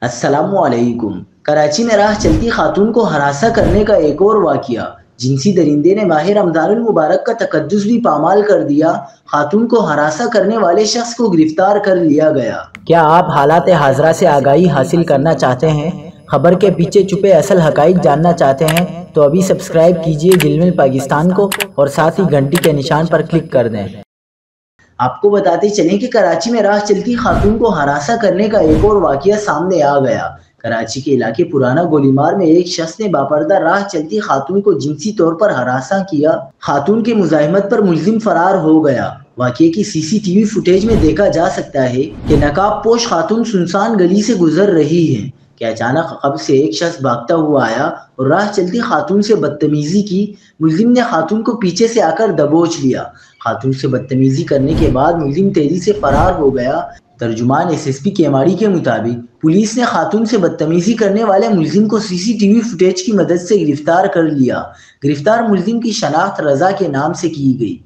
السلام علیکم۔ کراچی میں راہ چلتی خاتون کو ہراساں کرنے کا ایک اور واقعہ۔ جنسی درندے نے ماہ رمضان المبارک کا تقدس بھی پامال کر دیا۔ خاتون کو ہراساں کرنے والے شخص کو گرفتار کر لیا گیا۔ کیا آپ حالات حاضرہ سے آگاہی حاصل کرنا چاہتے ہیں؟ خبر کے پیچھے چھپے اصل حقائق جاننا چاہتے ہیں تو ابھی سبسکرائب کیجئے جلمل پاکستان کو اور ساتھ ہی گھنٹی کے نشان پر کلک کر دیں۔ آپ کو بتاتے چلیں کہ کراچی میں راہ چلتی خاتون کو ہراساں کرنے کا ایک اور واقعہ سامنے آ گیا۔ کراچی کے علاقے پرانا گولیمار میں ایک شخص نے باپردہ راہ چلتی خاتون کو جنسی طور پر ہراساں کیا۔ خاتون کے مزاحمت پر ملزم فرار ہو گیا۔ واقعے کی سی سی ٹی وی فوٹیج میں دیکھا جا سکتا ہے کہ نقاب پوش خاتون سنسان گلی سے گزر رہی ہے کہ اچانک عقب سے ایک شخص بھاگتا ہوا آیا اور راہ چلتی خاتون سے بدتمیزی کی۔ ملزم نے خاتون کو پیچھے سے آ کر دبوچ لیا۔ خاتون سے بدتمیزی کرنے کے بعد ملزم تیزی سے فرار ہو گیا۔ ترجمان ایس ایس پی کیماڑی کے مطابق پولیس نے خاتون سے بدتمیزی کرنے والے ملزم کو سی سی ٹی وی فوٹیج کی مدد سے گرفتار کر لیا۔ گرفتار ملزم کی شناخت رضا کے نام سے کی گئی۔